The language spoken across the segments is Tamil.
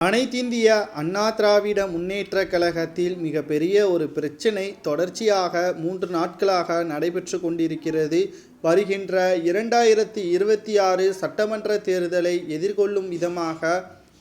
அனைத்திந்திய அண்ணா திராவிட முன்னேற்றக் கழகத்தில் மிகப்பெரிய ஒரு பிரச்சினை தொடர்ச்சியாக 3 நாட்களாக நடைபெற்று கொண்டிருக்கிறது. வருகின்ற 2026 சட்டமன்ற தேர்தலை எதிர்கொள்ளும் விதமாக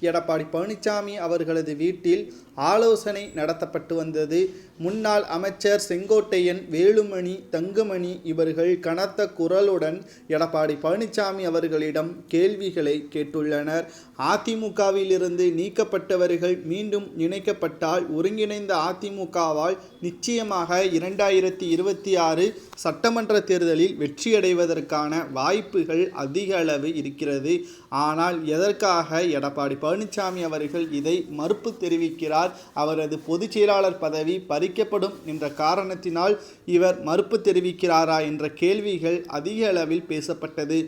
எடப்பாடி பழனிசாமி அவர்களது வீட்டில் ஆலோசனை நடத்தப்பட்டு வந்தது. முன்னாள் அமைச்சர் செங்கோட்டையன், வேலுமணி, தங்கமணி இவர்கள் கனத்த குரலுடன் எடப்பாடி பழனிசாமி அவர்களிடம் கேள்விகளை கேட்டுள்ளனர். அதிமுகவில் இருந்து நீக்கப்பட்டவர்கள் மீண்டும் இணைக்கப்பட்டால் ஒருங்கிணைந்த அதிமுகவால் நிச்சயமாக 2026 சட்டமன்ற தேர்தலில் வெற்றியடைவதற்கான வாய்ப்புகள் அதிக அளவு இருக்கிறது. ஆனால் எதற்காக எடப்பாடி பழனிசாமி அவர்கள் இதை மறுப்பு தெரிவிக்கிறார்? அவரது பொதுச் செயலாளர் பதவி பறிக்கப்படும் என்ற காரணத்தினால் இவர் மறுப்பு தெரிவிக்கிறாரா என்ற கேள்விகள் அதிக அளவில் பேசப்பட்டது.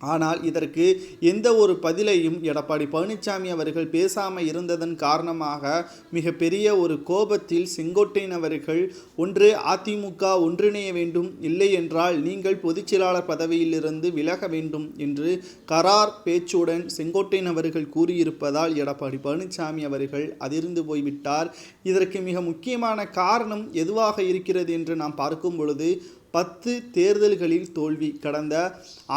ஆனால் இதற்கு எந்த ஒரு பதிலையும் எடப்பாடி பழனிசாமி அவர்கள் பேசாமல் இருந்ததன் காரணமாக மிகப்பெரிய ஒரு கோபத்தில் செங்கோட்டையன் அவர்கள் ஒன்று அதிமுக ஒன்றிணைய வேண்டும், இல்லை என்றால் நீங்கள் பொதுச் செயலாளர் பதவியிலிருந்து விலக வேண்டும் என்று கரார் பேச்சுடன் செங்கோட்டையன் அவர்கள் கூறியிருப்பதால் எடப்பாடி பழனிசாமி அவர்கள் அதிர்ந்து போய்விட்டார். இதற்கு மிக முக்கியமான காரணம் எதுவாக இருக்கிறது என்று நாம் பார்க்கும் பொழுது 10 தேர்தல்களில் தோல்வி. கடந்த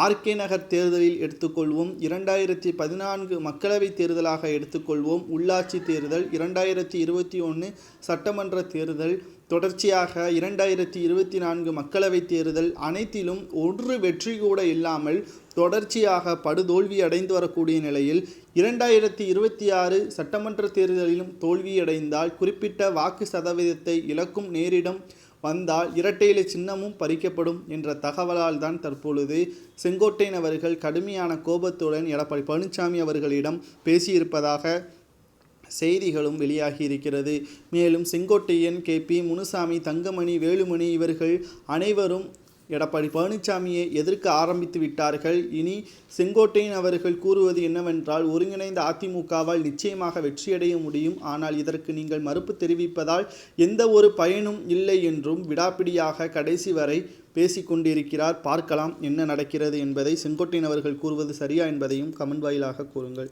ஆர்கே நகர் தேர்தலில் எடுத்துக்கொள்வோம், 2014 மக்களவை தேர்தலாக எடுத்துக்கொள்வோம், உள்ளாட்சி தேர்தல், 2021 சட்டமன்ற தேர்தல், தொடர்ச்சியாக 2024 மக்களவை தேர்தல், அனைத்திலும் ஒரு வெற்றி கூட இல்லாமல் தொடர்ச்சியாக படுதோல்வி அடைந்து வரக்கூடிய நிலையில் 2026 சட்டமன்ற தேர்தலிலும் தோல்வியடைந்தால் குறிப்பிட்ட வாக்கு சதவீதத்தை இழக்கும் நேரிடம் வந்தால் இரட்டை இலை சின்னமும் பறிக்கப்படும் என்ற தகவலால் தான் தற்பொழுது செங்கோட்டையன் அவர்கள் கடுமையான கோபத்துடன் எடப்பாடி பழனிசாமி அவர்களிடம் பேசியிருப்பதாக செய்திகளும் வெளியாகி இருக்கிறது. மேலும் செங்கோட்டையன், KP முனுசாமி, தங்கமணி, வேலுமணி இவர்கள் அனைவரும் எடப்பாடி பழனிசாமியை எதிர்க்க ஆரம்பித்து விட்டார்கள். இனி செங்கோட்டையன் அவர்கள் கூறுவது என்னவென்றால், ஒருங்கிணைந்த அதிமுகவால் நிச்சயமாக வெற்றியடைய முடியும், ஆனால் இதற்கு நீங்கள் மறுப்பு தெரிவிப்பதால் எந்த ஒரு பயனும் இல்லை என்றும் விடாப்பிடியாக கடைசி வரை பேசிக்கொண்டிருக்கிறார். பார்க்கலாம் என்ன நடக்கிறது என்பதை. செங்கோட்டையன் அவர்கள் கூறுவது சரியா என்பதையும் கமெண்ட் வாயிலாக கூறுங்கள்.